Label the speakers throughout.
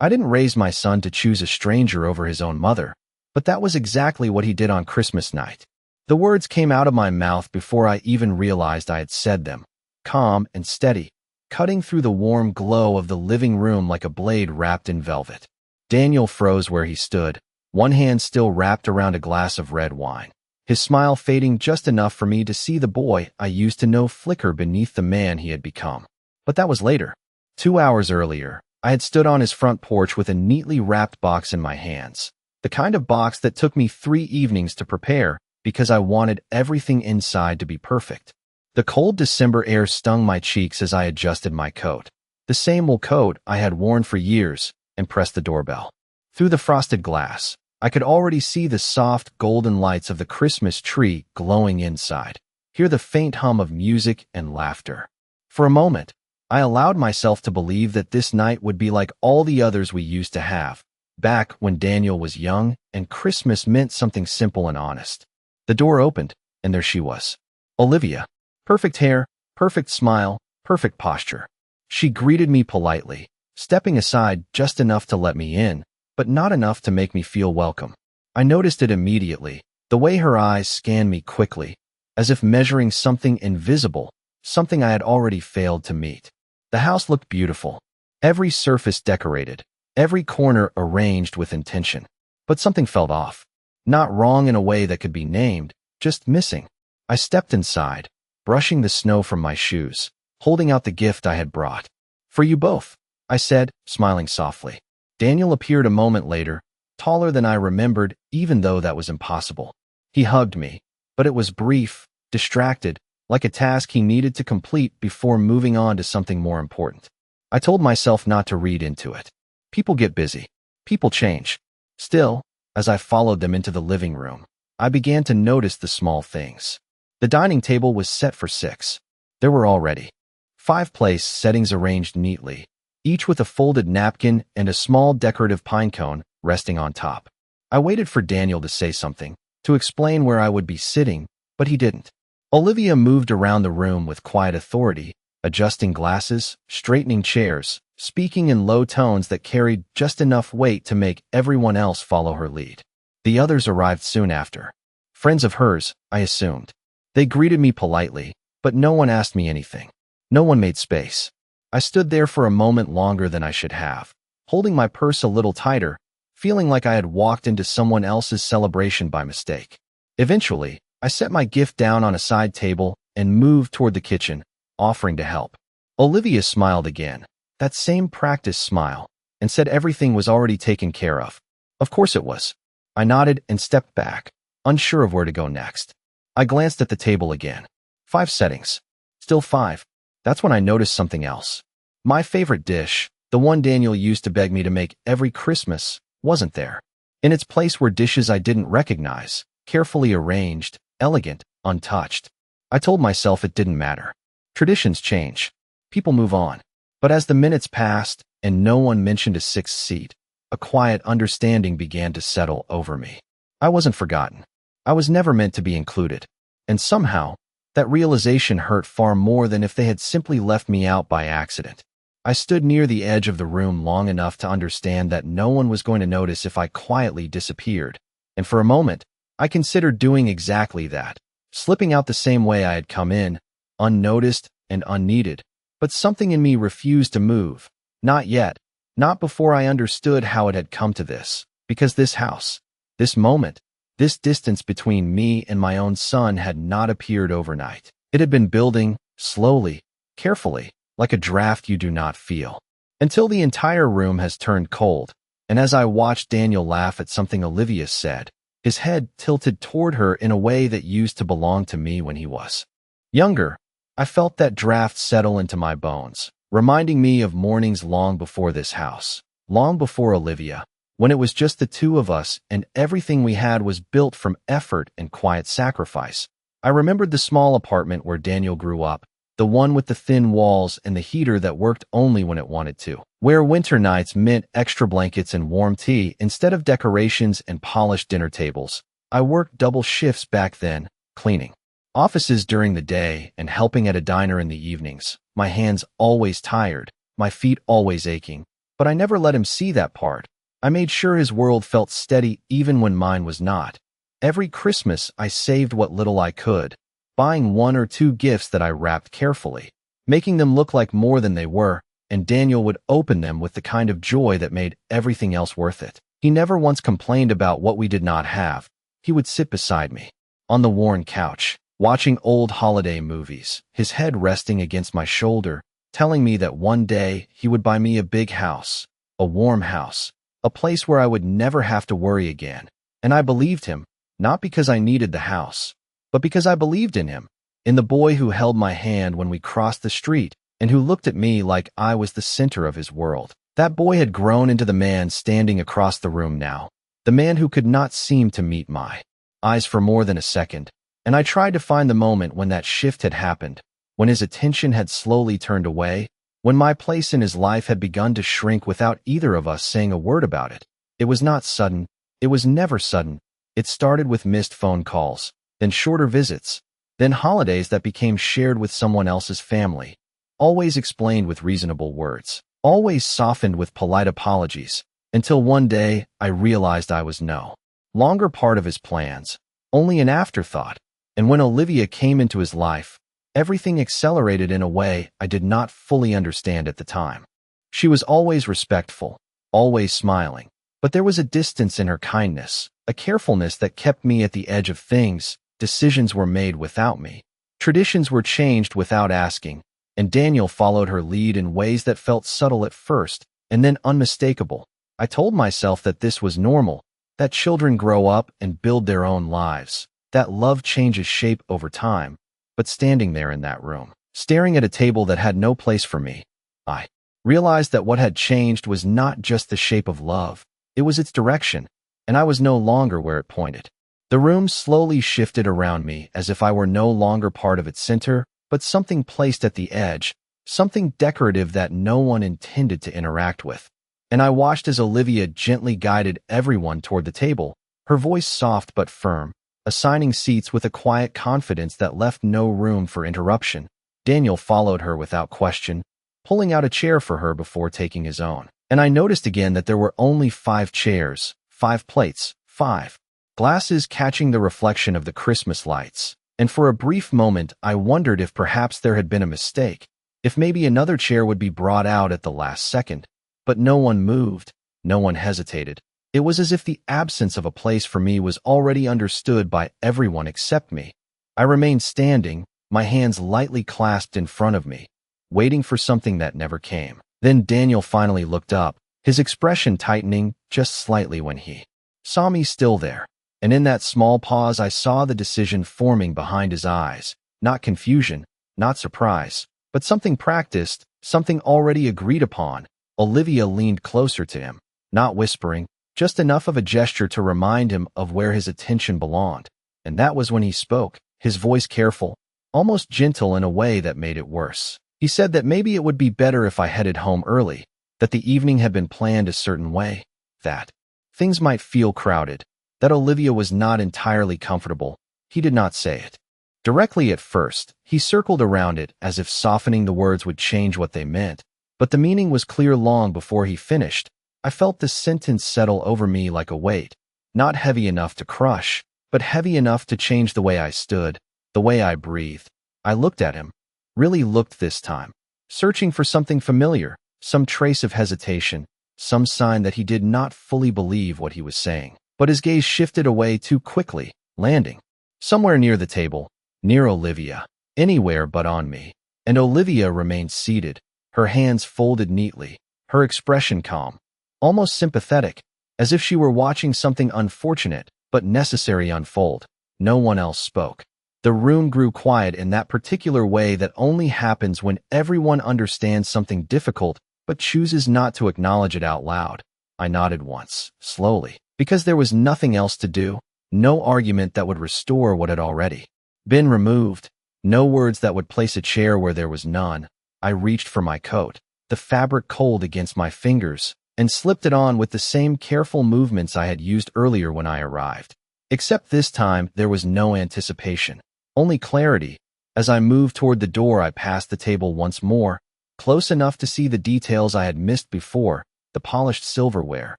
Speaker 1: I didn't raise my son to choose a stranger over his own mother, but that was exactly what he did on Christmas night. The words came out of my mouth before I even realized I had said them, calm and steady, cutting through the warm glow of the living room like a blade wrapped in velvet. Daniel froze where he stood, one hand still wrapped around a glass of red wine, his smile fading just enough for me to see the boy I used to know flicker beneath the man he had become. But that was later. 2 hours earlier, I had stood on his front porch with a neatly wrapped box in my hands, the kind of box that took me 3 evenings to prepare because I wanted everything inside to be perfect. The cold December air stung my cheeks as I adjusted my coat, the same wool coat I had worn for years, and pressed the doorbell. Through the frosted glass, I could already see the soft golden lights of the Christmas tree glowing inside, hear the faint hum of music and laughter. For a moment, I allowed myself to believe that this night would be like all the others we used to have, back when Daniel was young and Christmas meant something simple and honest. The door opened, and there she was. Olivia. Perfect hair, perfect smile, perfect posture. She greeted me politely, stepping aside just enough to let me in, but not enough to make me feel welcome. I noticed it immediately, the way her eyes scanned me quickly, as if measuring something invisible, something I had already failed to meet. The house looked beautiful, every surface decorated, every corner arranged with intention. But something felt off. Not wrong in a way that could be named, just missing. I stepped inside, brushing the snow from my shoes, holding out the gift I had brought. For you both, I said, smiling softly. Daniel appeared a moment later, taller than I remembered, even though that was impossible. He hugged me, but it was brief, distracted, like a task he needed to complete before moving on to something more important. I told myself not to read into it. People get busy. People change. Still, as I followed them into the living room, I began to notice the small things. The dining table was set for 6. There were already 5 place settings arranged neatly, each with a folded napkin and a small decorative pine cone resting on top. I waited for Daniel to say something, to explain where I would be sitting, but he didn't. Olivia moved around the room with quiet authority, adjusting glasses, straightening chairs, speaking in low tones that carried just enough weight to make everyone else follow her lead. The others arrived soon after. Friends of hers, I assumed. They greeted me politely, but no one asked me anything. No one made space. I stood there for a moment longer than I should have, holding my purse a little tighter, feeling like I had walked into someone else's celebration by mistake. Eventually, I set my gift down on a side table and moved toward the kitchen, offering to help. Olivia smiled again, that same practiced smile, and said everything was already taken care of. Of course it was. I nodded and stepped back, unsure of where to go next. I glanced at the table again. 5 settings. Still 5. That's when I noticed something else. My favorite dish, the one Daniel used to beg me to make every Christmas, wasn't there. In its place were dishes I didn't recognize, carefully arranged, elegant, untouched. I told myself it didn't matter. Traditions change. People move on. But as the minutes passed and no one mentioned a 6th seat, a quiet understanding began to settle over me. I wasn't forgotten. I was never meant to be included. And somehow, that realization hurt far more than if they had simply left me out by accident. I stood near the edge of the room long enough to understand that no one was going to notice if I quietly disappeared. And for a moment, I considered doing exactly that, slipping out the same way I had come in, unnoticed and unneeded. But something in me refused to move. Not yet. Not before I understood how it had come to this. Because this house, this moment, this distance between me and my own son had not appeared overnight. It had been building, slowly, carefully, like a draft you do not feel. Until the entire room has turned cold, and as I watched Daniel laugh at something Olivia said, his head tilted toward her in a way that used to belong to me when he was younger, I felt that draft settle into my bones, reminding me of mornings long before this house, long before Olivia, when it was just the two of us and everything we had was built from effort and quiet sacrifice. I remembered the small apartment where Daniel grew up, the one with the thin walls and the heater that worked only when it wanted to, where winter nights meant extra blankets and warm tea instead of decorations and polished dinner tables. I worked double shifts back then, cleaning offices during the day and helping at a diner in the evenings, my hands always tired, my feet always aching, But I never let him see that part. I made sure his world felt steady even when mine was not. Every Christmas, I saved what little I could, buying 1 or 2 gifts that I wrapped carefully, making them look like more than they were, and Daniel would open them with the kind of joy that made everything else worth it. He never once complained about what we did not have. He would sit beside me, on the worn couch, watching old holiday movies, his head resting against my shoulder, telling me that one day he would buy me a big house, a warm house, a place where I would never have to worry again. And I believed him, not because I needed the house, but because I believed in him, in the boy who held my hand when we crossed the street and who looked at me like I was the center of his world. That boy had grown into the man standing across the room now, the man who could not seem to meet my eyes for more than a second, and I tried to find the moment when that shift had happened, when his attention had slowly turned away, when my place in his life had begun to shrink without either of us saying a word about it. It was not sudden. It was never sudden. It started with missed phone calls, then shorter visits, then holidays that became shared with someone else's family, always explained with reasonable words, always softened with polite apologies, until one day I realized I was no longer part of his plans, only an afterthought. And when Olivia came into his life, everything accelerated in a way I did not fully understand at the time. She was always respectful, always smiling, but there was a distance in her kindness, a carefulness that kept me at the edge of things. Decisions were made without me. Traditions were changed without asking, and Daniel followed her lead in ways that felt subtle at first, and then unmistakable. I told myself that this was normal, that children grow up and build their own lives, that love changes shape over time. But standing there in that room, staring at a table that had no place for me, I realized that what had changed was not just the shape of love, it was its direction, and I was no longer where it pointed. The room slowly shifted around me as if I were no longer part of its center, but something placed at the edge, something decorative that no one intended to interact with. And I watched as Olivia gently guided everyone toward the table, her voice soft but firm, assigning seats with a quiet confidence that left no room for interruption. Daniel followed her without question, pulling out a chair for her before taking his own. And I noticed again that there were only 5 chairs, 5 plates, 5 glasses catching the reflection of the Christmas lights. And for a brief moment, I wondered if perhaps there had been a mistake, if maybe another chair would be brought out at the last second. But no one moved, no one hesitated. It was as if the absence of a place for me was already understood by everyone except me. I remained standing, my hands lightly clasped in front of me, waiting for something that never came. Then Daniel finally looked up, his expression tightening just slightly when he saw me still there. And in that small pause I saw the decision forming behind his eyes, not confusion, not surprise, but something practiced, something already agreed upon. Olivia leaned closer to him, not whispering, just enough of a gesture to remind him of where his attention belonged. And that was when he spoke, his voice careful, almost gentle in a way that made it worse. He said that maybe it would be better if I headed home early, that the evening had been planned a certain way, that things might feel crowded, that Olivia was not entirely comfortable. He did not say it directly at first. He circled around it as if softening the words would change what they meant, but the meaning was clear long before he finished. I felt the sentence settle over me like a weight, not heavy enough to crush, but heavy enough to change the way I stood, the way I breathed. I looked at him, really looked this time, searching for something familiar, some trace of hesitation, some sign that he did not fully believe what he was saying. But his gaze shifted away too quickly, landing somewhere near the table, near Olivia, anywhere but on me. And Olivia remained seated, her hands folded neatly, her expression calm, almost sympathetic, as if she were watching something unfortunate but necessary unfold. No one else spoke. The room grew quiet in that particular way that only happens when everyone understands something difficult but chooses not to acknowledge it out loud. I nodded once, slowly, because there was nothing else to do, no argument that would restore what had already been removed, no words that would place a chair where there was none. I reached for my coat, the fabric cold against my fingers, and slipped it on with the same careful movements I had used earlier when I arrived. Except this time there was no anticipation, only clarity. As I moved toward the door I passed the table once more, close enough to see the details I had missed before, the polished silverware,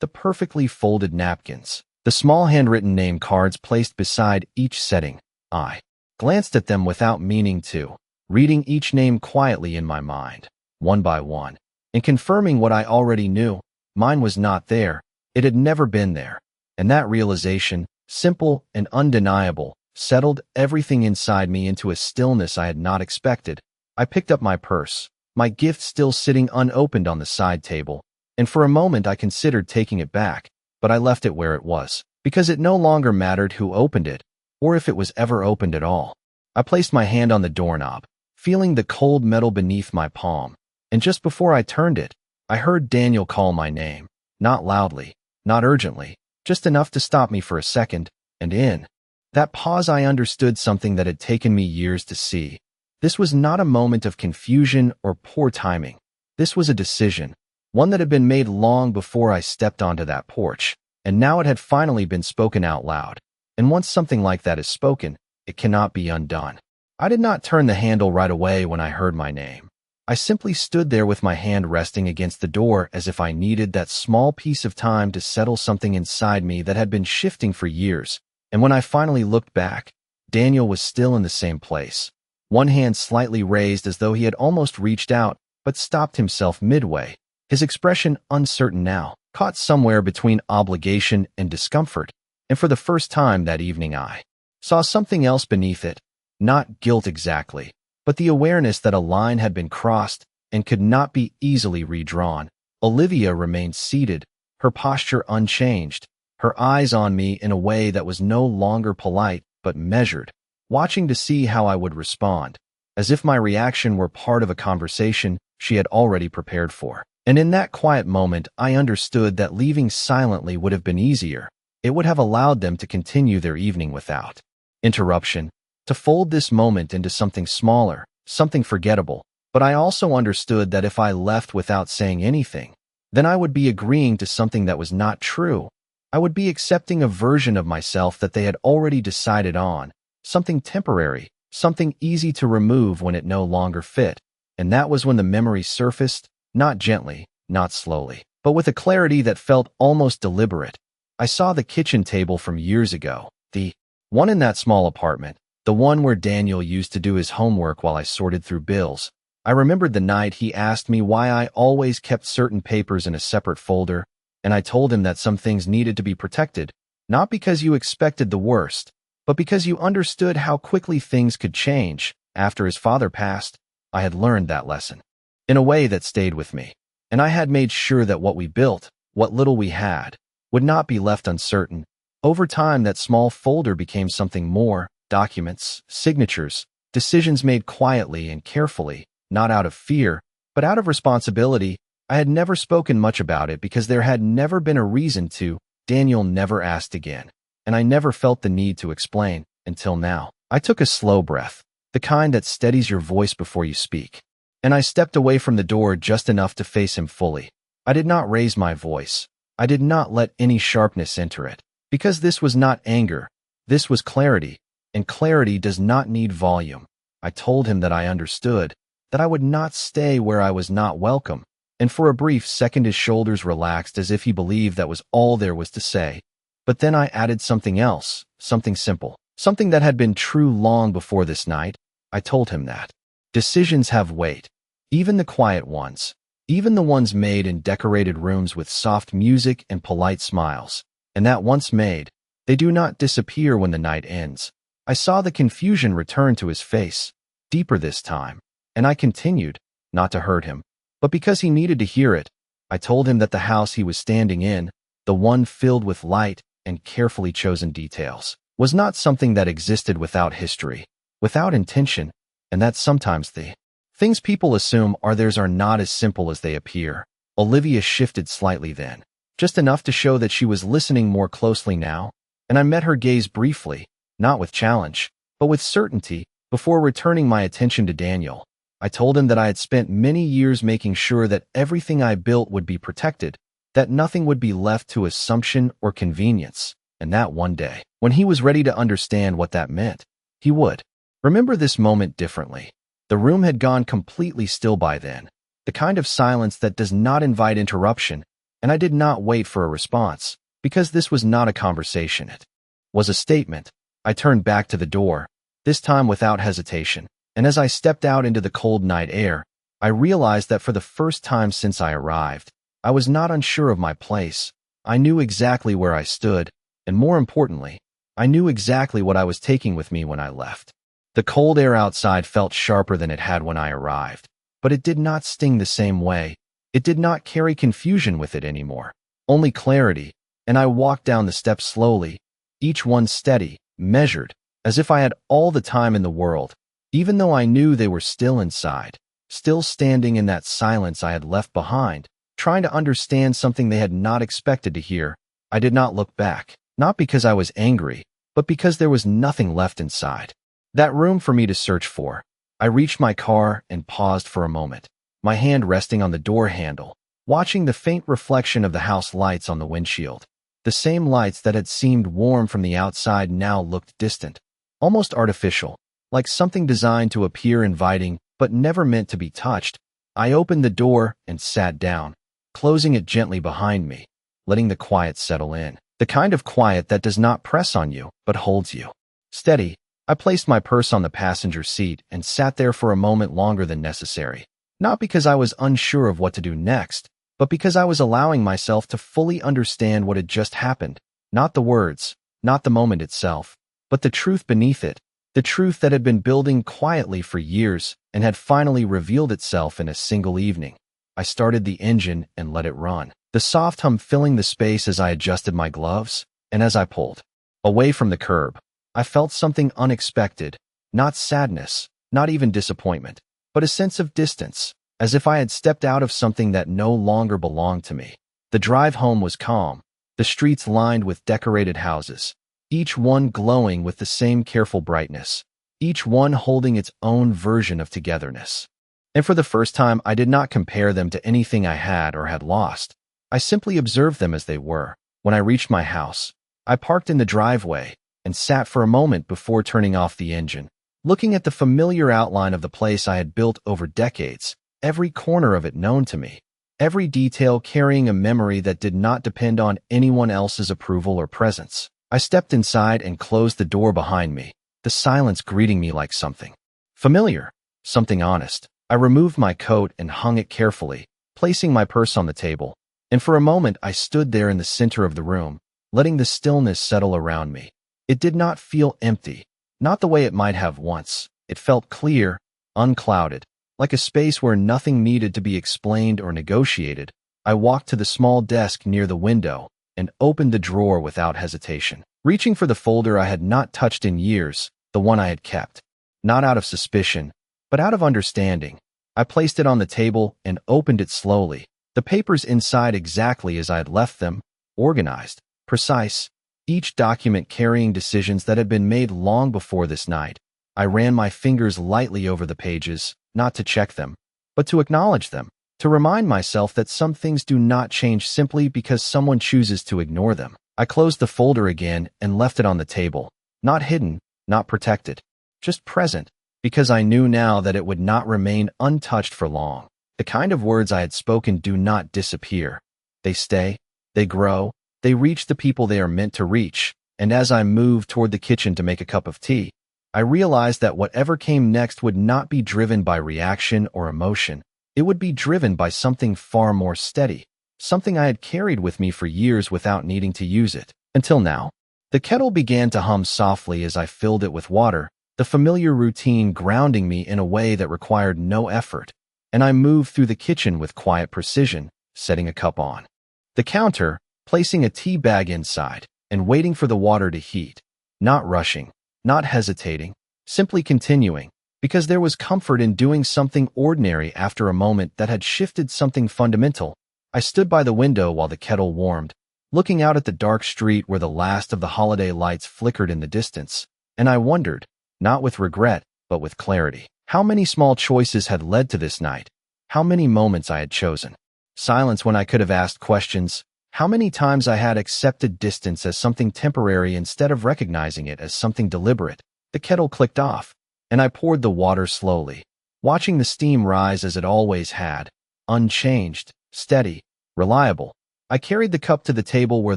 Speaker 1: the perfectly folded napkins, the small handwritten name cards placed beside each setting. I glanced at them without meaning to, reading each name quietly in my mind, one by one, and confirming what I already knew. Mine was not there. It had never been there. And that realization, simple and undeniable, settled everything inside me into a stillness I had not expected. I picked up my purse, my gift still sitting unopened on the side table, and for a moment I considered taking it back, but I left it where it was, because it no longer mattered who opened it, or if it was ever opened at all. I placed my hand on the doorknob, feeling the cold metal beneath my palm, and just before I turned it, I heard Daniel call my name, not loudly, not urgently, just enough to stop me for a second, and in that pause I understood something that had taken me years to see. This was not a moment of confusion or poor timing. This was a decision, one that had been made long before I stepped onto that porch, and now it had finally been spoken out loud. And once something like that is spoken, it cannot be undone. I did not turn the handle right away when I heard my name. I simply stood there with my hand resting against the door as if I needed that small piece of time to settle something inside me that had been shifting for years. And when I finally looked back, Daniel was still in the same place, one hand slightly raised as though he had almost reached out, but stopped himself midway, his expression uncertain now, caught somewhere between obligation and discomfort. And for the first time that evening I saw something else beneath it, not guilt exactly, but the awareness that a line had been crossed and could not be easily redrawn. Olivia remained seated, her posture unchanged, her eyes on me in a way that was no longer polite but measured, watching to see how I would respond, as if my reaction were part of a conversation she had already prepared for. And in that quiet moment, I understood that leaving silently would have been easier. It would have allowed them to continue their evening without interruption, to fold this moment into something smaller, something forgettable. But I also understood that if I left without saying anything, then I would be agreeing to something that was not true. I would be accepting a version of myself that they had already decided on, something temporary, something easy to remove when it no longer fit. And that was when the memory surfaced, not gently, not slowly, but with a clarity that felt almost deliberate. I saw the kitchen table from years ago, the one in that small apartment, the one where Daniel used to do his homework while I sorted through bills. I remembered the night he asked me why I always kept certain papers in a separate folder, and I told him that some things needed to be protected, not because you expected the worst, but because you understood how quickly things could change. After his father passed, I had learned that lesson in a way that stayed with me, and I had made sure that what we built, what little we had, would not be left uncertain. Over time, that small folder became something more: documents, signatures, decisions made quietly and carefully, not out of fear, but out of responsibility. I had never spoken much about it because there had never been a reason to. Daniel never asked again, and I never felt the need to explain, until now. I took a slow breath, the kind that steadies your voice before you speak, and I stepped away from the door just enough to face him fully. I did not raise my voice. I did not let any sharpness enter it, because this was not anger. This was clarity. And clarity does not need volume. I told him that I understood, that I would not stay where I was not welcome, and for a brief second his shoulders relaxed as if he believed that was all there was to say. But then I added something else, something simple, something that had been true long before this night. I told him that decisions have weight, even the quiet ones, even the ones made in decorated rooms with soft music and polite smiles, and that once made, they do not disappear when the night ends. I saw the confusion return to his face, deeper this time, and I continued, not to hurt him, but because he needed to hear it. I told him that the house he was standing in, the one filled with light and carefully chosen details, was not something that existed without history, without intention, and that sometimes the things people assume are theirs are not as simple as they appear. Olivia shifted slightly then, just enough to show that she was listening more closely now, and I met her gaze briefly, not with challenge, but with certainty. Before returning my attention to Daniel, I told him that I had spent many years making sure that everything I built would be protected, that nothing would be left to assumption or convenience, and that one day, when he was ready to understand what that meant, he would remember this moment differently. The room had gone completely still by then, the kind of silence that does not invite interruption, and I did not wait for a response, because this was not a conversation. It was a statement. I turned back to the door, this time without hesitation, and as I stepped out into the cold night air, I realized that for the first time since I arrived, I was not unsure of my place. I knew exactly where I stood, and more importantly, I knew exactly what I was taking with me when I left. The cold air outside felt sharper than it had when I arrived, but it did not sting the same way. It did not carry confusion with it anymore, only clarity, and I walked down the steps slowly, each one steady, measured, as if I had all the time in the world, even though I knew they were still inside, still standing in that silence I had left behind, trying to understand something they had not expected to hear. I did not look back, not because I was angry, but because there was nothing left inside. That room for me to search for. I reached my car and paused for a moment, my hand resting on the door handle, watching the faint reflection of the house lights on the windshield. The same lights that had seemed warm from the outside now looked distant, almost artificial, like something designed to appear inviting but never meant to be touched. I opened the door and sat down, closing it gently behind me, letting the quiet settle in. The kind of quiet that does not press on you, but holds you. Steady, I placed my purse on the passenger seat and sat there for a moment longer than necessary, not because I was unsure of what to do next, but because I was allowing myself to fully understand what had just happened. Not the words, not the moment itself, but the truth beneath it, the truth that had been building quietly for years and had finally revealed itself in a single evening. I started the engine and let it run, the soft hum filling the space as I adjusted my gloves, and as I pulled away from the curb, I felt something unexpected, not sadness, not even disappointment, but a sense of distance, as if I had stepped out of something that no longer belonged to me. The drive home was calm, the streets lined with decorated houses, each one glowing with the same careful brightness, each one holding its own version of togetherness. And for the first time, I did not compare them to anything I had or had lost. I simply observed them as they were. When I reached my house, I parked in the driveway and sat for a moment before turning off the engine, looking at the familiar outline of the place I had built over decades, every corner of it known to me, every detail carrying a memory that did not depend on anyone else's approval or presence. I stepped inside and closed the door behind me, the silence greeting me like something familiar, something honest. I removed my coat and hung it carefully, placing my purse on the table, and for a moment I stood there in the center of the room, letting the stillness settle around me. It did not feel empty, not the way it might have once. It felt clear, unclouded, like a space where nothing needed to be explained or negotiated. I walked to the small desk near the window and opened the drawer without hesitation, reaching for the folder I had not touched in years, the one I had kept. Not out of suspicion, but out of understanding. I placed it on the table and opened it slowly, the papers inside exactly as I had left them, organized, precise, each document carrying decisions that had been made long before this night. I ran my fingers lightly over the pages, not to check them, but to acknowledge them, to remind myself that some things do not change simply because someone chooses to ignore them. I closed the folder again and left it on the table, not hidden, not protected, just present, because I knew now that it would not remain untouched for long. The kind of words I had spoken do not disappear. They stay, they grow, they reach the people they are meant to reach, and as I moved toward the kitchen to make a cup of tea, I realized that whatever came next would not be driven by reaction or emotion. It would be driven by something far more steady, something I had carried with me for years without needing to use it, until now. The kettle began to hum softly as I filled it with water, the familiar routine grounding me in a way that required no effort, and I moved through the kitchen with quiet precision, setting a cup on the counter, placing a tea bag inside, and waiting for the water to heat, not rushing, not hesitating, simply continuing, because there was comfort in doing something ordinary after a moment that had shifted something fundamental. I stood by the window while the kettle warmed, looking out at the dark street where the last of the holiday lights flickered in the distance, and I wondered, not with regret, but with clarity, how many small choices had led to this night, how many moments I had chosen silence when I could have asked questions, how many times I had accepted distance as something temporary instead of recognizing it as something deliberate. The kettle clicked off, and I poured the water slowly, watching the steam rise as it always had, unchanged, steady, reliable. I carried the cup to the table where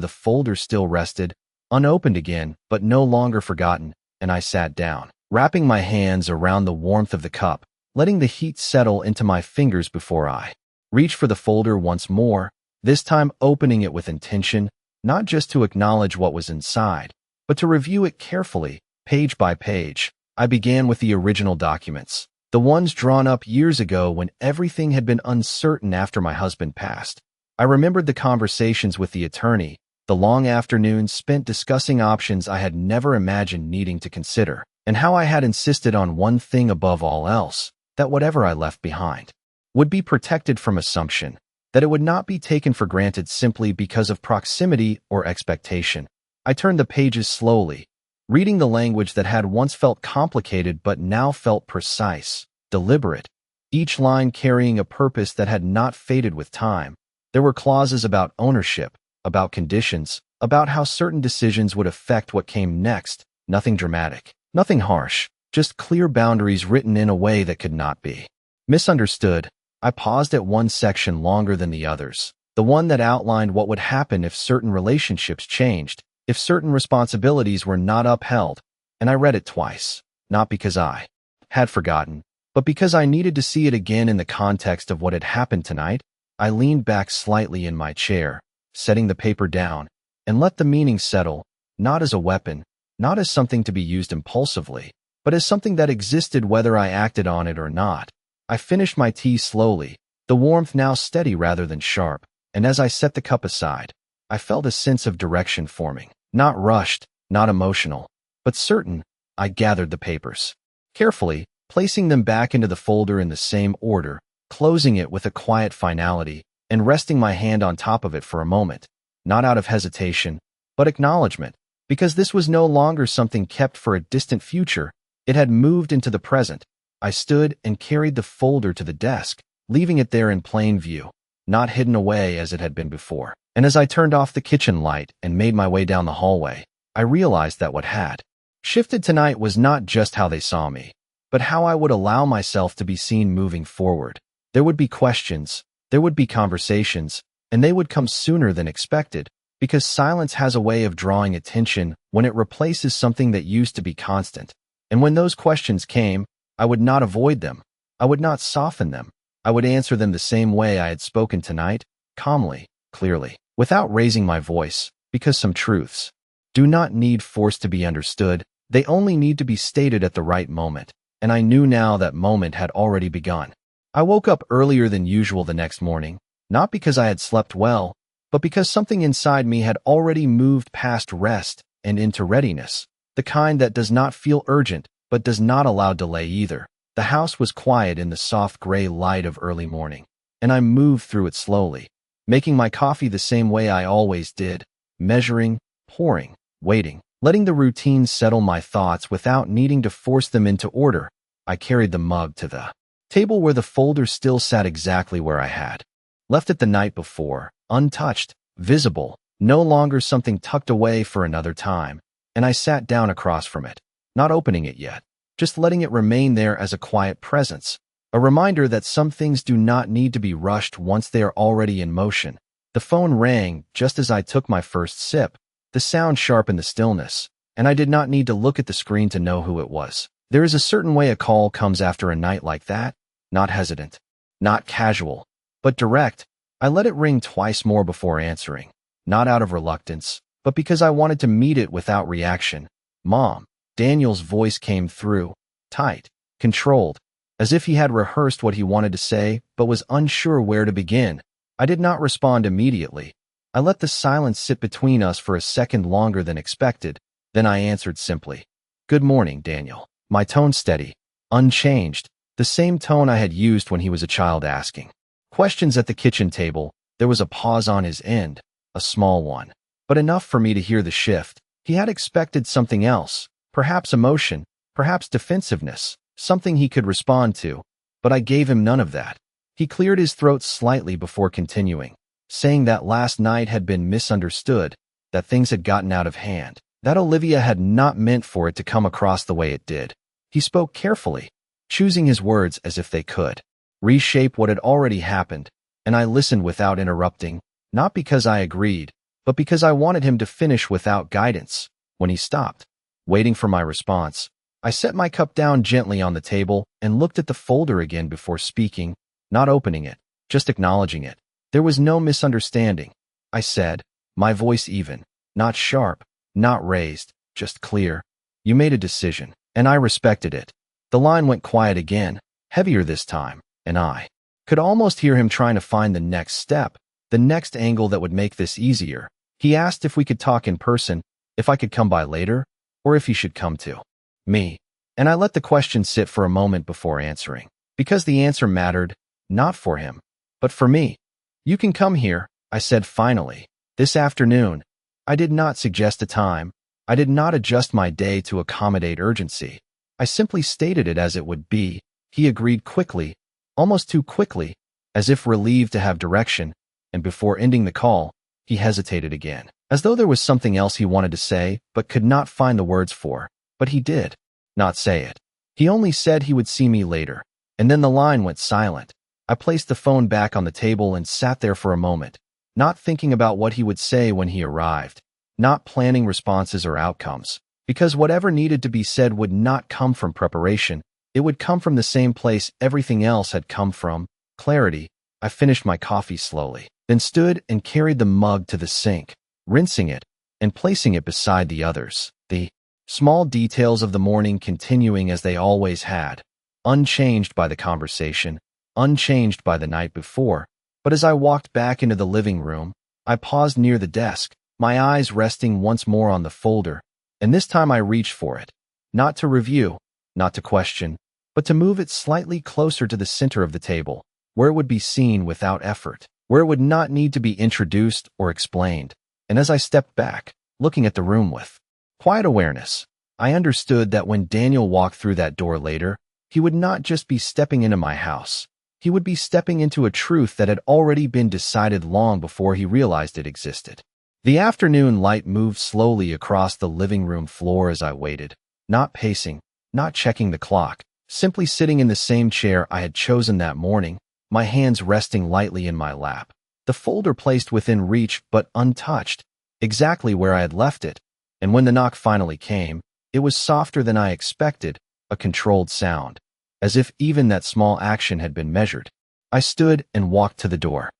Speaker 1: the folder still rested, unopened again, but no longer forgotten, and I sat down, wrapping my hands around the warmth of the cup, letting the heat settle into my fingers before I reached for the folder once more, this time opening it with intention, not just to acknowledge what was inside, but to review it carefully, page by page. I began with the original documents, the ones drawn up years ago when everything had been uncertain after my husband passed. I remembered the conversations with the attorney, the long afternoons spent discussing options I had never imagined needing to consider, and how I had insisted on one thing above all else, that whatever I left behind would be protected from assumption, that it would not be taken for granted simply because of proximity or expectation. I turned the pages slowly, reading the language that had once felt complicated but now felt precise, deliberate, each line carrying a purpose that had not faded with time. There were clauses about ownership, about conditions, about how certain decisions would affect what came next. Nothing dramatic, nothing harsh, just clear boundaries written in a way that could not be misunderstood. I paused at one section longer than the others, the one that outlined what would happen if certain relationships changed, if certain responsibilities were not upheld, and I read it twice, not because I had forgotten, but because I needed to see it again in the context of what had happened tonight. I leaned back slightly in my chair, setting the paper down, and let the meaning settle, not as a weapon, not as something to be used impulsively, but as something that existed whether I acted on it or not. I finished my tea slowly, the warmth now steady rather than sharp, and as I set the cup aside, I felt a sense of direction forming, not rushed, not emotional, but certain. I gathered the papers carefully, placing them back into the folder in the same order, closing it with a quiet finality, and resting my hand on top of it for a moment, not out of hesitation, but acknowledgement, because this was no longer something kept for a distant future. It had moved into the present. I stood and carried the folder to the desk, leaving it there in plain view, not hidden away as it had been before. And as I turned off the kitchen light and made my way down the hallway, I realized that what had shifted tonight was not just how they saw me, but how I would allow myself to be seen moving forward. There would be questions, there would be conversations, and they would come sooner than expected, because silence has a way of drawing attention when it replaces something that used to be constant. And when those questions came, I would not avoid them. I would not soften them. I would answer them the same way I had spoken tonight, calmly, clearly, without raising my voice, because some truths do not need force to be understood. They only need to be stated at the right moment, and I knew now that moment had already begun. I woke up earlier than usual the next morning, not because I had slept well, but because something inside me had already moved past rest and into readiness, the kind that does not feel urgent, but does not allow delay either. The house was quiet in the soft gray light of early morning, and I moved through it slowly, making my coffee the same way I always did, measuring, pouring, waiting, letting the routine settle my thoughts without needing to force them into order. I carried the mug to the table where the folder still sat exactly where I had left it the night before, untouched, visible, no longer something tucked away for another time, and I sat down across from it, not opening it yet, just letting it remain there as a quiet presence, a reminder that some things do not need to be rushed once they are already in motion. The phone rang just as I took my first sip, the sound sharpened the stillness, and I did not need to look at the screen to know who it was. There is a certain way a call comes after a night like that, not hesitant, not casual, but direct. I let it ring twice more before answering, not out of reluctance, but because I wanted to meet it without reaction. Mom. Daniel's voice came through, tight, controlled, as if he had rehearsed what he wanted to say but was unsure where to begin. I did not respond immediately. I let the silence sit between us for a second longer than expected, then I answered simply, "Good morning, Daniel." My tone steady, unchanged, the same tone I had used when he was a child asking questions at the kitchen table. There was a pause on his end, a small one, but enough for me to hear the shift. He had expected something else, perhaps emotion, perhaps defensiveness, something he could respond to, but I gave him none of that. He cleared his throat slightly before continuing, saying that last night had been misunderstood, that things had gotten out of hand, that Olivia had not meant for it to come across the way it did. He spoke carefully, choosing his words as if they could reshape what had already happened, and I listened without interrupting, not because I agreed, but because I wanted him to finish without guidance. When he stopped, waiting for my response, I set my cup down gently on the table and looked at the folder again before speaking, not opening it, just acknowledging it. There was no misunderstanding, I said, my voice even, not sharp, not raised, just clear. You made a decision, and I respected it. The line went quiet again, heavier this time, and I could almost hear him trying to find the next step, the next angle that would make this easier. He asked if we could talk in person, if I could come by later, or if he should come to me. And I let the question sit for a moment before answering, because the answer mattered, not for him, but for me. You can come here, I said finally, this afternoon. I did not suggest a time. I did not adjust my day to accommodate urgency. I simply stated it as it would be. He agreed quickly, almost too quickly, as if relieved to have direction, and before ending the call, he hesitated again, as though there was something else he wanted to say but could not find the words for. But he did not say it. He only said he would see me later, and then the line went silent. I placed the phone back on the table and sat there for a moment, not thinking about what he would say when he arrived, not planning responses or outcomes, because whatever needed to be said would not come from preparation. It would come from the same place everything else had come from, clarity. I finished my coffee slowly, then stood and carried the mug to the sink, rinsing it and placing it beside the others. The small details of the morning continuing as they always had, unchanged by the conversation, unchanged by the night before. But as I walked back into the living room, I paused near the desk, my eyes resting once more on the folder, and this time I reached for it, not to review, not to question, but to move it slightly closer to the center of the table, where it would be seen without effort, where it would not need to be introduced or explained. And as I stepped back, looking at the room with quiet awareness, I understood that when Daniel walked through that door later, he would not just be stepping into my house. He would be stepping into a truth that had already been decided long before he realized it existed. The afternoon light moved slowly across the living room floor as I waited, not pacing, not checking the clock, simply sitting in the same chair I had chosen that morning, my hands resting lightly in my lap, the folder placed within reach but untouched, exactly where I had left it. And when the knock finally came, it was softer than I expected, a controlled sound, as if even that small action had been measured. I stood and walked to the door,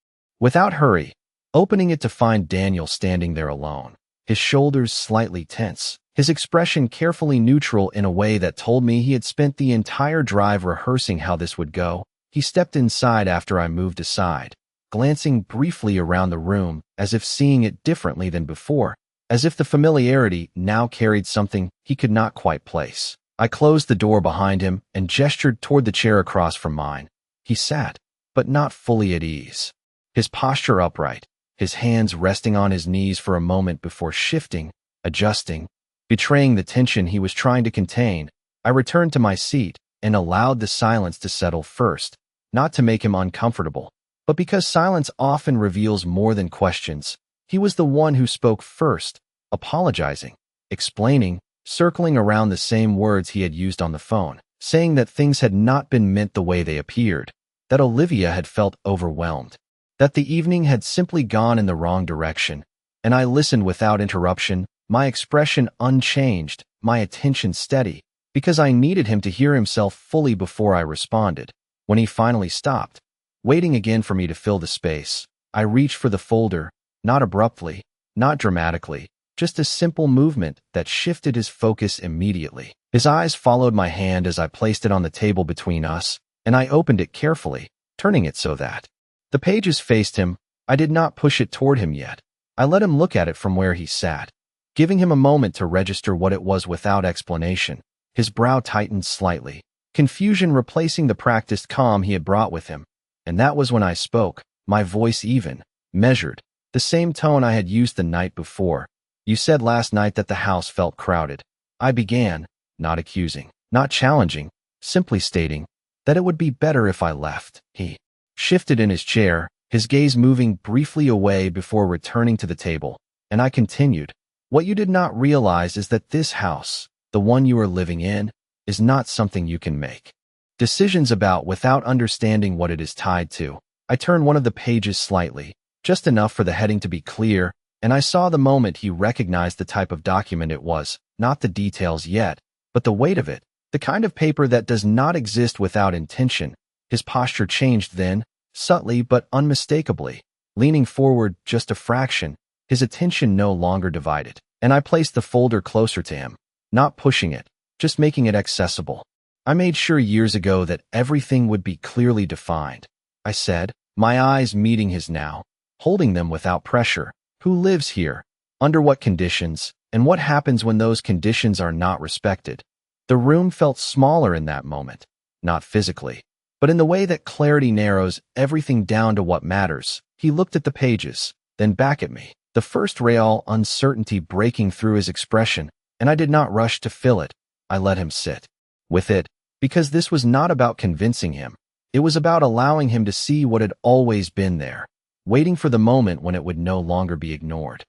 Speaker 1: without hurry, opening it to find Daniel standing there alone, his shoulders slightly tense, his expression carefully neutral in a way that told me he had spent the entire drive rehearsing how this would go. He stepped inside after I moved aside, glancing briefly around the room as if seeing it differently than before, as if the familiarity now carried something he could not quite place. I closed the door behind him and gestured toward the chair across from mine. He sat, but not fully at ease, his posture upright, his hands resting on his knees for a moment before shifting, adjusting, betraying the tension he was trying to contain. I returned to my seat and allowed the silence to settle first, not to make him uncomfortable, but because silence often reveals more than questions. He was the one who spoke first, apologizing, explaining, circling around the same words he had used on the phone, saying that things had not been meant the way they appeared, that Olivia had felt overwhelmed, that the evening had simply gone in the wrong direction. And I listened without interruption, my expression unchanged, my attention steady, because I needed him to hear himself fully before I responded. When he finally stopped, waiting again for me to fill the space, I reached for the folder, not abruptly, not dramatically, just a simple movement that shifted his focus immediately. His eyes followed my hand as I placed it on the table between us, and I opened it carefully, turning it so that the pages faced him. I did not push it toward him yet. I let him look at it from where he sat, giving him a moment to register what it was without explanation. His brow tightened slightly, confusion replacing the practiced calm he had brought with him. And that was when I spoke, my voice even, measured, the same tone I had used the night before. You said last night that the house felt crowded. I began, not accusing, not challenging, simply stating that it would be better if I left. He shifted in his chair, his gaze moving briefly away before returning to the table, and I continued. What you did not realize is that this house, the one you are living in, is not something you can make decisions about without understanding what it is tied to. I turned one of the pages slightly, just enough for the heading to be clear, and I saw the moment he recognized the type of document it was, not the details yet, but the weight of it, the kind of paper that does not exist without intention. His posture changed then, subtly but unmistakably. Leaning forward just a fraction, his attention no longer divided, and I placed the folder closer to him, not pushing it, just making it accessible. I made sure years ago that everything would be clearly defined, I said, my eyes meeting his now, holding them without pressure. Who lives here? Under what conditions? And what happens when those conditions are not respected? The room felt smaller in that moment, not physically, but in the way that clarity narrows everything down to what matters. He looked at the pages, then back at me, the first real uncertainty breaking through his expression, and I did not rush to fill it. I let him sit with it, because this was not about convincing him. It was about allowing him to see what had always been there, waiting for the moment when it would no longer be ignored.